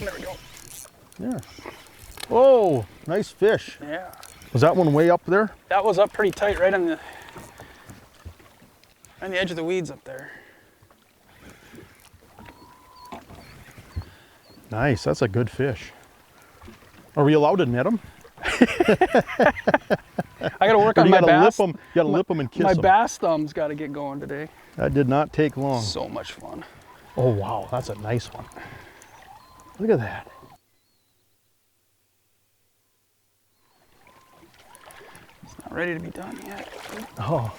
There we go. Yeah. Oh, nice fish. Yeah. Was that one way up there? That was up pretty tight, right on the edge of the weeds up there. Nice, that's a good fish. Are we allowed to net them? I gotta work on my bass. You gotta lip them and kiss My them. bass thumb's gotta get going today. That did not take long. So much fun. Oh wow, that's a nice one. Look at that. It's not ready to be done yet. Oh.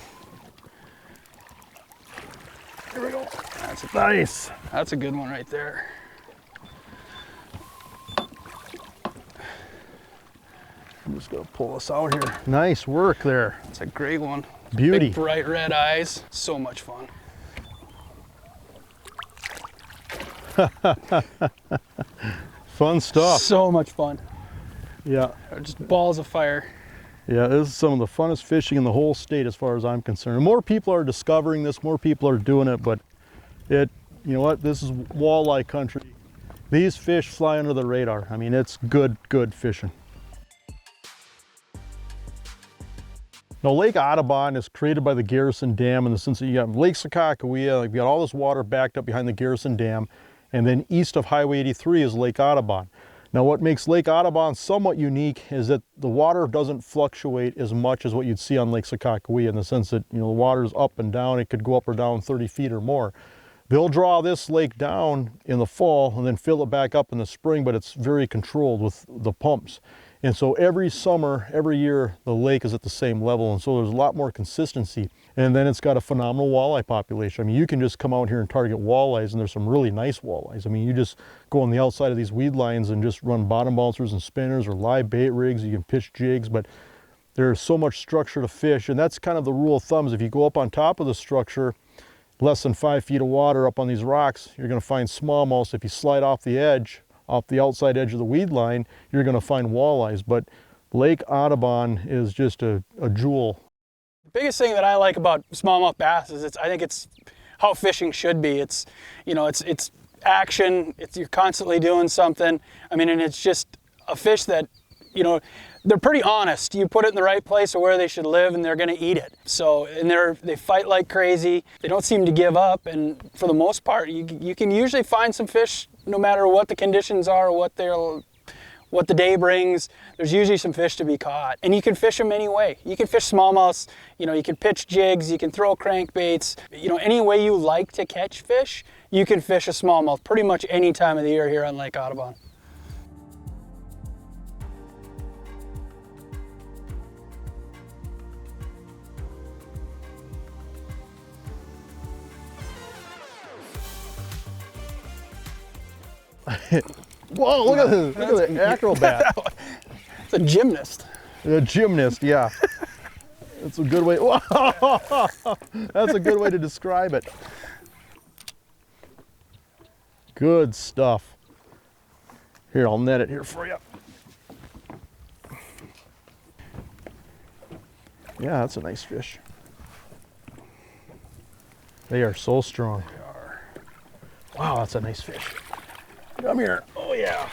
Here we go. Nice. That's a good one right there. I'm just gonna pull this out here. Nice work there. It's a great one. Beauty. Big bright red eyes. So much fun. Fun stuff. So much fun. Yeah. Just balls of fire. Yeah, this is some of the funnest fishing in the whole state as far as I'm concerned. More people are discovering this, more people are doing it, but you know what, this is walleye country. These fish fly under the radar. I mean, it's good fishing. Now, Lake Audubon is created by the Garrison Dam in the sense that you got Lake Sakakawea, like you got all this water backed up behind the Garrison Dam, and then east of Highway 83 is Lake Audubon. Now, what makes Lake Audubon somewhat unique is that the water doesn't fluctuate as much as what you'd see on Lake Sakakawea, in the sense that, you know, the water's up and down. It could go up or down 30 feet or more. They'll draw this lake down in the fall and then fill it back up in the spring, but it's very controlled with the pumps. And so every summer, every year, the lake is at the same level, and so there's a lot more consistency. And then it's got a phenomenal walleye population. I mean, you can just come out here and target walleyes, and there's some really nice walleyes. I mean, you just go on the outside of these weed lines and just run bottom bouncers and spinners or live bait rigs. You can pitch jigs, but there's so much structure to fish, and that's kind of the rule of thumb, is if you go up on top of the structure, less than 5 feet of water up on these rocks, you're going to find smallmouth. If you slide off the edge, off the outside edge of the weed line, you're going to find walleyes. But Lake Audubon is just a jewel. The biggest thing that I like about smallmouth bass is I think it's how fishing should be. It's, you know, it's action. You're constantly doing something. I mean, and it's just a fish that, you know, they're pretty honest. You put it in the right place or where they should live, and they're going to eat it. So, and they fight like crazy. They don't seem to give up, and for the most part, you can usually find some fish no matter what the conditions are, or what the day brings. There's usually some fish to be caught, and you can fish them any way. You can fish smallmouths. You know, you can pitch jigs. You can throw crankbaits. You know, any way you like to catch fish, you can fish a smallmouth pretty much any time of the year here on Lake Audubon. Whoa, look at this. Look at the acrobat. It's a gymnast. A gymnast, yeah. That's a good way. That's a good way to describe it. Good stuff. Here, I'll net it here for you. Yeah, that's a nice fish. They are so strong. They are. Wow, that's a nice fish. Come here. Oh, yeah.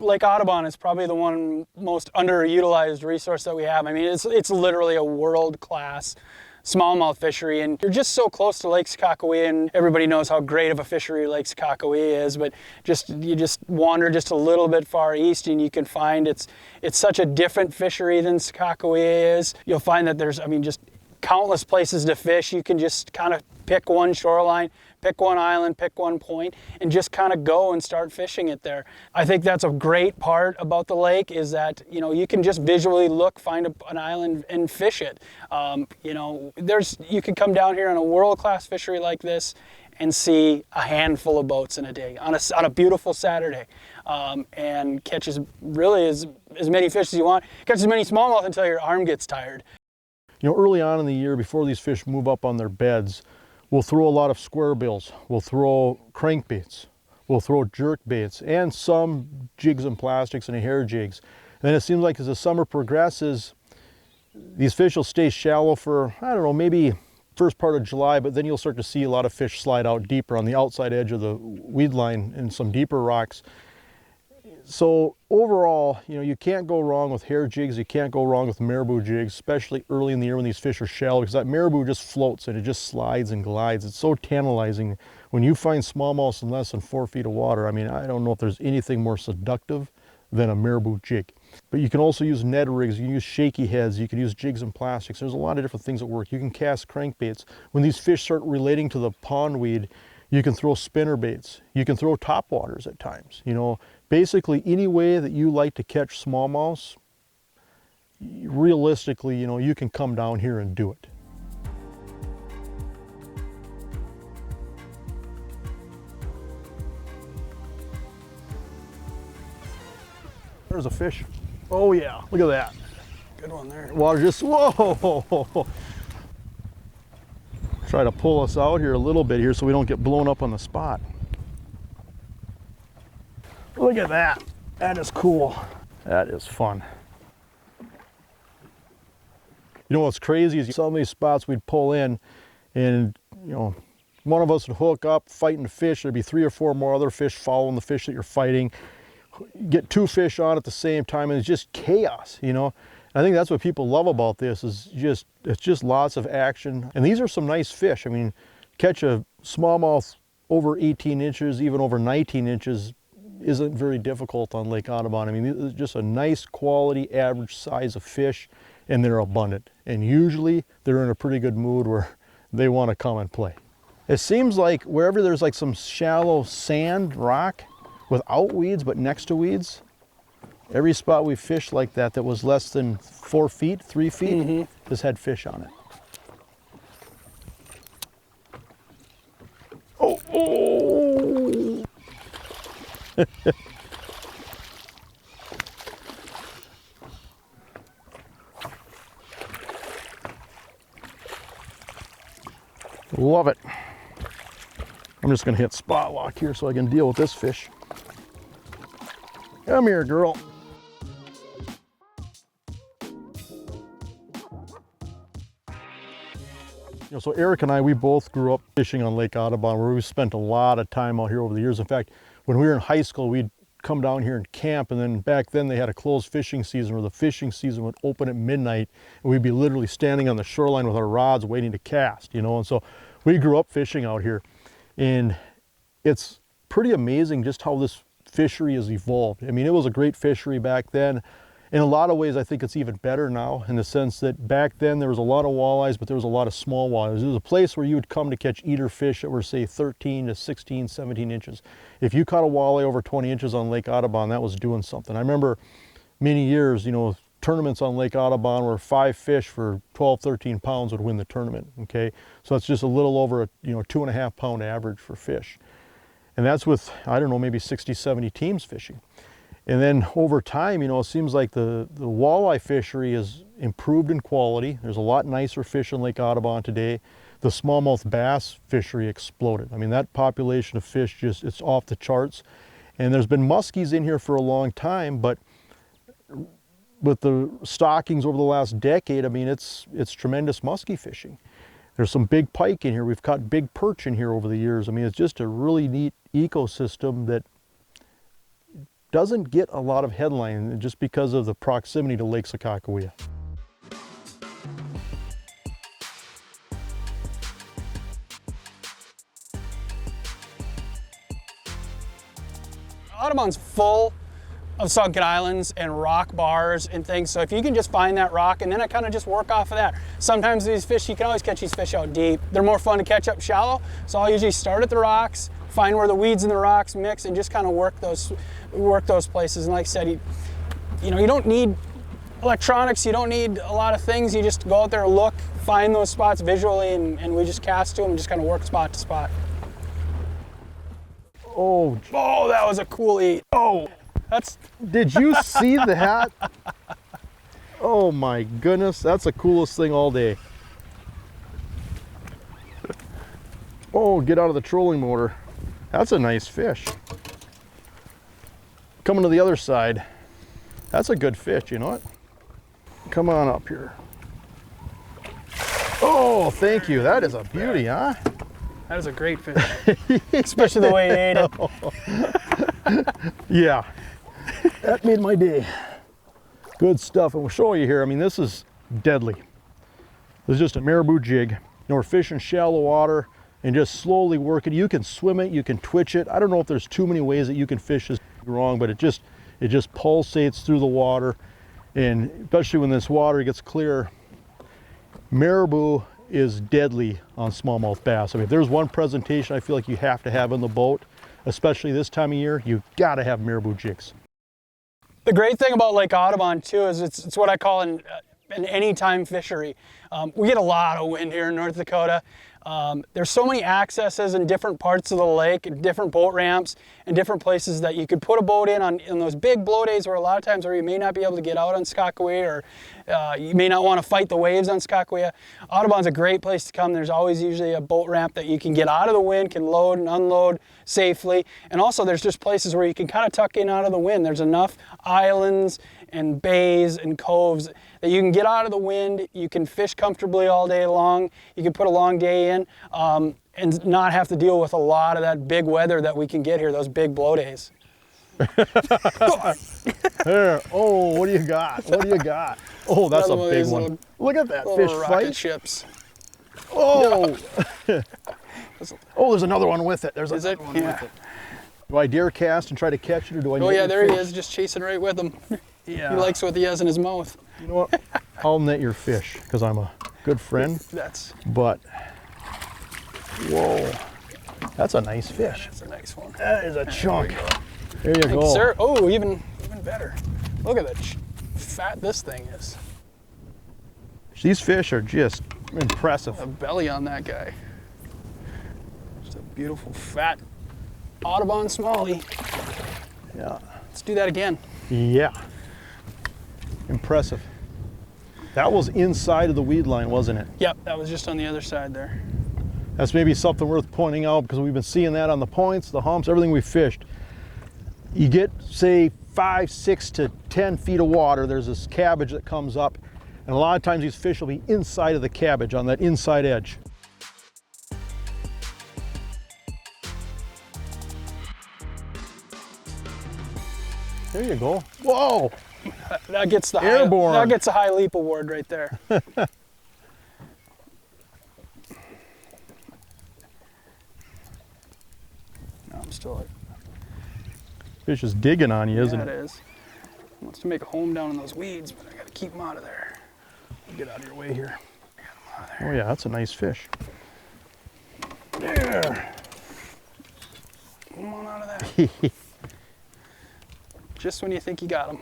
Lake Audubon is probably the one most underutilized resource that we have. I mean, it's literally a world-class smallmouth fishery, and you're just so close to Lake Sakakawea, and everybody knows how great of a fishery Lake Sakakawea is, but you just wander just a little bit far east and you can find it's such a different fishery than Sakakawea is. You'll find that there's, I mean, just countless places to fish. You can just kind of pick one shoreline, pick one island, pick one point, and just kind of go and start fishing it there. I think that's a great part about the lake, is that, you know, you can just visually look, find an island and fish it. You know, you can come down here on a world-class fishery like this and see a handful of boats in a day on a beautiful Saturday, and catch as many fish as you want. Catch as many smallmouth until your arm gets tired. You know, early on in the year, before these fish move up on their beds, we'll throw a lot of square bills, we'll throw crankbaits, we'll throw jerk baits, and some jigs and plastics and hair jigs. And then it seems like as the summer progresses, these fish will stay shallow for, I don't know, maybe first part of July, but then you'll start to see a lot of fish slide out deeper on the outside edge of the weed line and some deeper rocks. So overall, you know, you can't go wrong with hair jigs, you can't go wrong with marabou jigs, especially early in the year when these fish are shallow, because that marabou just floats and it just slides and glides. It's so tantalizing. When you find smallmouths in less than 4 feet of water, I mean, I don't know if there's anything more seductive than a marabou jig. But you can also use Ned rigs, you can use shaky heads, you can use jigs and plastics. There's a lot of different things that work. You can cast crankbaits. When these fish start relating to the pondweed, you can throw spinner baits. You can throw topwaters at times. You know, basically any way that you like to catch smallmouths, realistically, you know, you can come down here and do it. There's a fish. Oh yeah, look at that. Good one there. Water just, whoa! Try to pull us out here a little bit here so we don't get blown up on the spot. Look at that. That is cool. That is fun. You know what's crazy is some of these spots we'd pull in and, you know, one of us would hook up fighting the fish. There'd be 3 or 4 more other fish following the fish that you're fighting. Get 2 fish on at the same time, and it's just chaos, you know. I think that's what people love about this, is just, it's just lots of action. And these are some nice fish. I mean, catch a smallmouth over 18 inches, even over 19 inches isn't very difficult on Lake Audubon. I mean, it's just a nice quality average size of fish, and they're abundant. And usually they're in a pretty good mood where they want to come and play. It seems like wherever there's like some shallow sand, rock, without weeds but next to weeds, every spot we fished like that was less than 4 feet, 3 feet, has had fish on it. Oh, oh. Love it. I'm just gonna hit spot lock here so I can deal with this fish. Come here, girl. You know, so Eric and I, we both grew up fishing on Lake Audubon, where we spent a lot of time out here over the years. In fact, when we were in high school, we'd come down here and camp, and then back then they had a closed fishing season where the fishing season would open at midnight, and we'd be literally standing on the shoreline with our rods waiting to cast, you know. And so we grew up fishing out here, and it's pretty amazing just how this fishery has evolved. I mean, it was a great fishery back then. In a lot of ways, I think it's even better now, in the sense that back then there was a lot of walleyes, but there was a lot of small walleyes. It was a place where you would come to catch eater fish that were, say, 13 to 16, 17 inches. If you caught a walleye over 20 inches on Lake Audubon, that was doing something. I remember many years, you know, tournaments on Lake Audubon where 5 fish for 12, 13 pounds would win the tournament, okay? So that's just a little over a, you know, 2.5 pound average for fish. And that's with, I don't know, maybe 60, 70 teams fishing. And then over time, you know, it seems like the walleye fishery has improved in quality. There's a lot nicer fish in Lake Audubon today. The smallmouth bass fishery exploded. I mean, that population of fish just, it's off the charts. And there's been muskies in here for a long time, but with the stockings over the last decade, I mean, it's tremendous muskie fishing. There's some big pike in here. We've caught big perch in here over the years. I mean, it's just a really neat ecosystem that doesn't get a lot of headline just because of the proximity to Lake Sakakawea. Audubon's full of sunken islands and rock bars and things, so if you can just find that rock and then I kind of just work off of that. Sometimes these fish, you can always catch these fish out deep. They're more fun to catch up shallow, so I'll usually start at the rocks, find where the weeds and the rocks mix, and just kind of work those places. And like I said, you know, you don't need electronics, you don't need a lot of things. You just go out there, look, find those spots visually, and we just cast to them and just kind of work spot to spot. Oh, that was a cool eat. Oh, did you see that? Oh my goodness, that's the coolest thing all day. Oh, get out of the trolling motor. That's a nice fish. Coming to the other side. That's a good fish, you know what? Come on up here. Oh, thank you. That is a beauty, huh? That is a great fish, especially the way he ate it. Yeah, that made my day. Good stuff, and we'll show you here. I mean, this is deadly. This is just a Marabou jig. You know, we're fishing shallow water and just slowly work it. You can swim it, you can twitch it. I don't know if there's too many ways that you can fish this wrong, but it just pulsates through the water, and especially when this water gets clear. Marabou is deadly on smallmouth bass. I mean, if there's one presentation I feel like you have to have in the boat, especially this time of year, you've got to have Marabou jigs. The great thing about Lake Audubon too is it's what I call an anytime fishery. We get a lot of wind here in North Dakota. There's so many accesses in different parts of the lake, and different boat ramps, and different places that you could put a boat in those big blow days where a lot of times where you may not be able to get out on Skakawea, or you may not want to fight the waves on Skakawea. Audubon's a great place to come. There's always usually a boat ramp that you can get out of the wind, can load and unload safely. And also there's just places where you can kind of tuck in out of the wind. There's enough islands and bays and coves that you can get out of the wind, you can fish comfortably all day long, you can put a long day in, and not have to deal with a lot of that big weather that we can get here, those big blow days. There. Oh, what do you got? What do you got? Oh, that's a big one. Little, Look at that fish fight. Ships. Oh. Oh, there's another one with it. There's another one with it. Do I dare cast and try to catch it, or do I? Oh yeah, there he is, just chasing right with him. Yeah. He likes what he has in his mouth. You know what? I'll net your fish because I'm a good friend. But whoa, that's a nice fish. That's a nice one. That is a chunk. There you Thank go. you, sir. Oh, even better. Look at that fat this thing is. These fish are just impressive. A belly on that guy. Just a beautiful fat Audubon smallie. Yeah. Let's do that again. Yeah. Impressive. That was inside of the weed line, wasn't it? Yep, that was just on the other side there. That's maybe something worth pointing out because we've been seeing that on the points, the humps, everything we fished. You get, say, 5, 6 to 10 feet of water, there's this cabbage that comes up, and a lot of times these fish will be inside of the cabbage on that inside edge. There you go. Whoa! That gets the airborne. That gets a high leap award right there. No, I'm still. Fish is digging on you, isn't it? Yeah, it is. He wants to make a home down in those weeds, but I got to keep him out of there. Get out of your way here. Get him out of there. Oh yeah, that's a nice fish. There. Come on out of there. Just when you think you got him.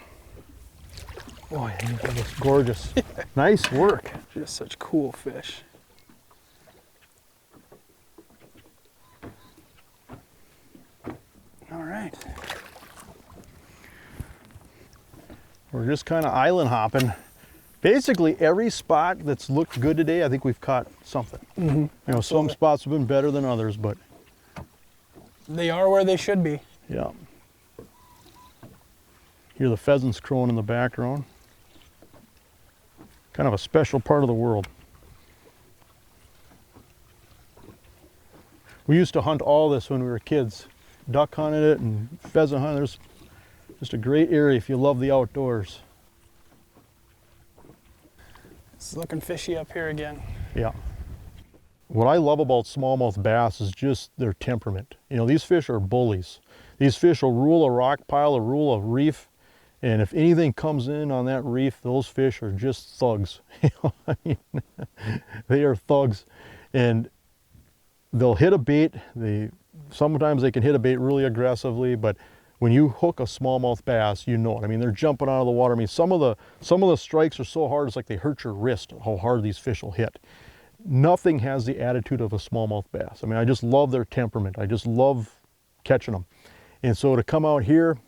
Oh, yeah, that looks gorgeous. Nice work. Just such cool fish. All right. We're just kind of island hopping. Basically, every spot that's looked good today, I think we've caught something. Mm-hmm. You know, some spots have been better than others, but they are where they should be. yeah. Hear the pheasants crowing in the background. Kind of a special part of the world. We used to hunt all this when we were kids. Duck hunted it and pheasant hunted. There's just a great area if you love the outdoors. It's looking fishy up here again. Yeah. What I love about smallmouth bass is just their temperament. You know, these fish are bullies. These fish will rule a rock pile, or rule a reef, and if anything comes in on that reef, those fish are just thugs. You know, I mean, they are thugs, and they'll hit a bait. Sometimes they can hit a bait really aggressively, but when you hook a smallmouth bass, you know it. I mean, they're jumping out of the water. I mean, some of the strikes are so hard, it's like they hurt your wrist, how hard these fish will hit. Nothing has the attitude of a smallmouth bass. I mean, I just love their temperament. I just love catching them. And so to come out here,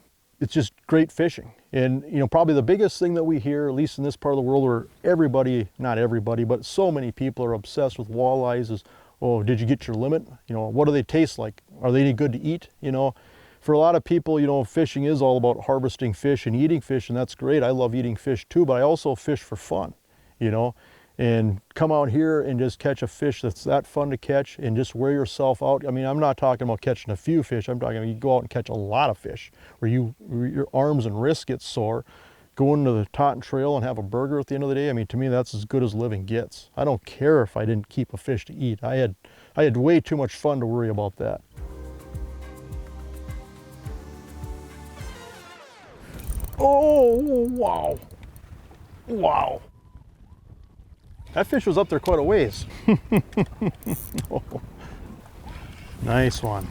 it's just great fishing. And, you know, probably the biggest thing that we hear, at least in this part of the world where everybody, not everybody, but so many people are obsessed with walleyes is, oh, did you get your limit? You know, what do they taste like? Are they any good to eat? You know, for a lot of people, you know, fishing is all about harvesting fish and eating fish, and that's great. I love eating fish too, but I also fish for fun, you know. and come out here and just catch a fish that's that fun to catch and just wear yourself out. I mean, I'm not talking about catching a few fish. I'm talking about you go out and catch a lot of fish where your arms and wrists get sore. Go into the Totten Trail and have a burger at the end of the day. I mean, to me, that's as good as living gets. I don't care if I didn't keep a fish to eat. I had way too much fun to worry about that. Oh, wow. Wow. That fish was up there quite a ways. Oh, nice one.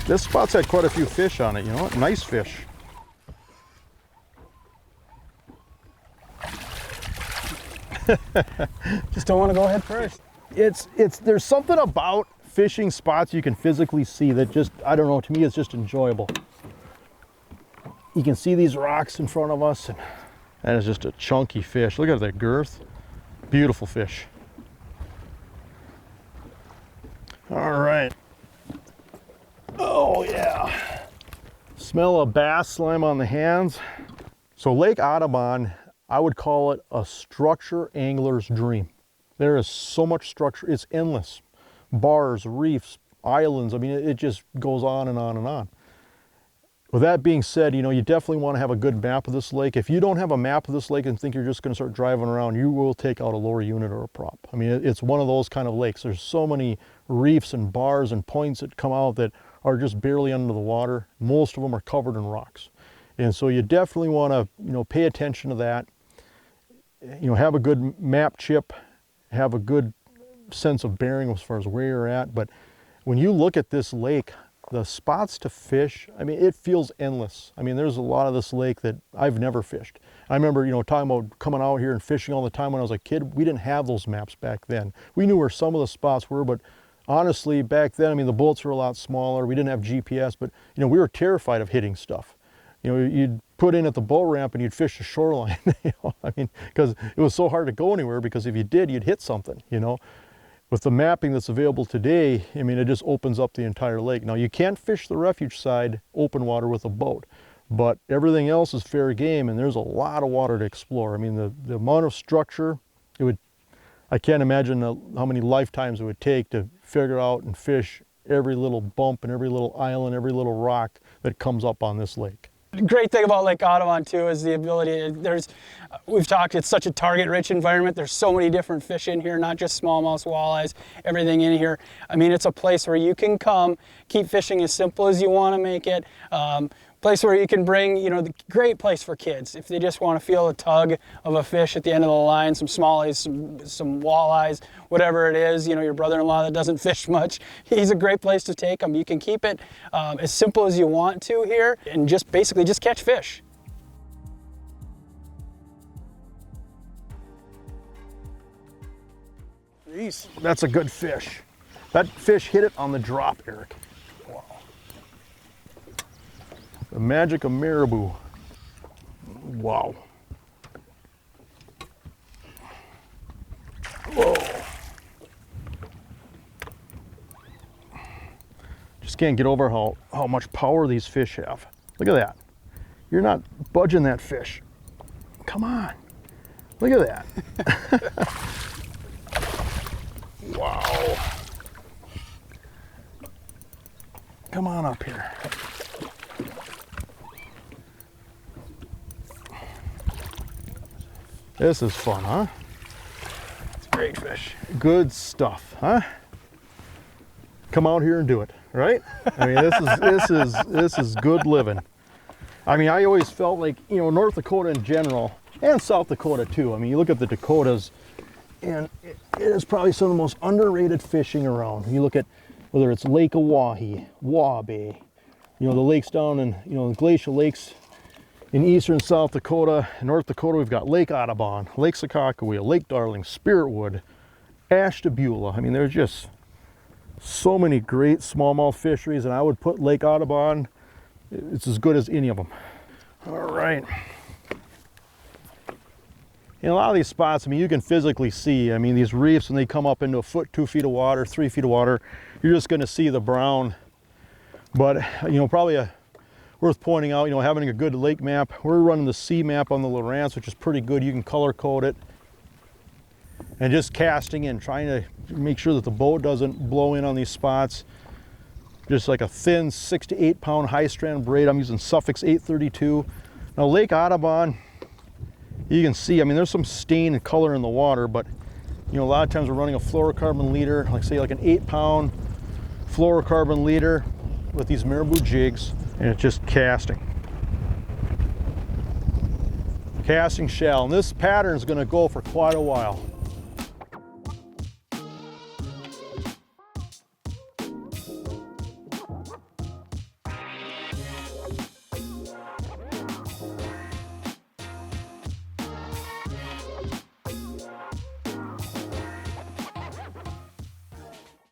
This spot's had quite a few fish on it, you know what? Nice fish. Just don't want to go head first. There's something about fishing spots you can physically see that just, I don't know, to me it's just enjoyable. You can see these rocks in front of us, and that is just a chunky fish. Look at that girth. Beautiful fish. All right. Oh yeah. Smell of bass slime on the hands. So Lake Audubon, I would call it a structure angler's dream. There is so much structure, it's endless. Bars, reefs, islands, I mean, it just goes on and on and on. With that being said, you know, you definitely want to have a good map of this lake. If you don't have a map of this lake and think you're just going to start driving around, you will take out a lower unit or a prop. I mean, it's one of those kind of lakes. There's so many reefs and bars and points that come out that are just barely under the water. Most of them are covered in rocks. And so you definitely want to, you know, pay attention to that. You know, have a good map chip, have a good sense of bearing as far as where you're at. But when you look at this lake, the spots to fish, I mean, it feels endless. I mean, there's a lot of this lake that I've never fished. I remember, you know, talking about coming out here and fishing all the time when I was a kid. We didn't have those maps back then. We knew where some of the spots were, but honestly, back then, I mean, the boats were a lot smaller. We didn't have GPS, but, you know, we were terrified of hitting stuff. You know, you'd put in at the boat ramp and you'd fish the shoreline, you know, I mean, because it was so hard to go anywhere, because if you did, you'd hit something, you know. With the mapping that's available today, I mean, it just opens up the entire lake. Now, you can't fish the refuge side open water with a boat, but everything else is fair game, and there's a lot of water to explore. I mean, the amount of structure, I can't imagine how many lifetimes it would take to figure out and fish every little bump and every little island, every little rock that comes up on this lake. The great thing about Lake Audubon too is the ability, we've talked, it's such a target-rich environment. There's so many different fish in here, not just smallmouth, walleyes, everything in here. I mean, it's a place where you can come, keep fishing as simple as you want to make it. Place where you can bring, you know, the great place for kids if they just want to feel a tug of a fish at the end of the line, some smallies, some walleyes, whatever it is. You know, your brother-in-law that doesn't fish much, he's a great place to take them. You can keep it as simple as you want to here, and just basically just catch fish. Jeez, that's a good fish. That fish hit it on the drop, Eric. Wow. The magic of Marabou. Wow. Whoa. Just can't get over how much power these fish have. Look at that. You're not budging that fish. Come on. Look at that. Wow. Come on up here. This is fun, huh? It's a great fish. Good stuff, huh? Come out here and do it, right? I mean, this is good living. I mean, I always felt like, you know, North Dakota in general, and South Dakota too. I mean, you look at the Dakotas, and it is probably some of the most underrated fishing around. You look at whether it's Lake Oahe, Wabae, you know, the lakes down in, you know, the glacial lakes in eastern South Dakota. In North Dakota, we've got Lake Audubon, Lake Sakakawea, Lake Darling, Spiritwood, Ashtabula. I mean, there's just so many great smallmouth fisheries, and I would put Lake Audubon, it's as good as any of them. All right. In a lot of these spots, I mean, you can physically see, I mean, these reefs, when they come up into a foot, 2 feet of water, 3 feet of water, you're just going to see the brown. But, you know, probably worth pointing out, you know, having a good lake map. We're running the sea map on the Lowrance, which is pretty good. You can color code it. And just casting in, trying to make sure that the boat doesn't blow in on these spots. Just like a thin 6 to 8 pound high strand braid. I'm using Suffix 832. Now Lake Audubon, you can see, I mean, there's some stain and color in the water, but you know, a lot of times we're running a fluorocarbon leader, like say like an 8 pound fluorocarbon leader with these Marabou jigs, and it's just casting. Casting shell, and this pattern is going to go for quite a while.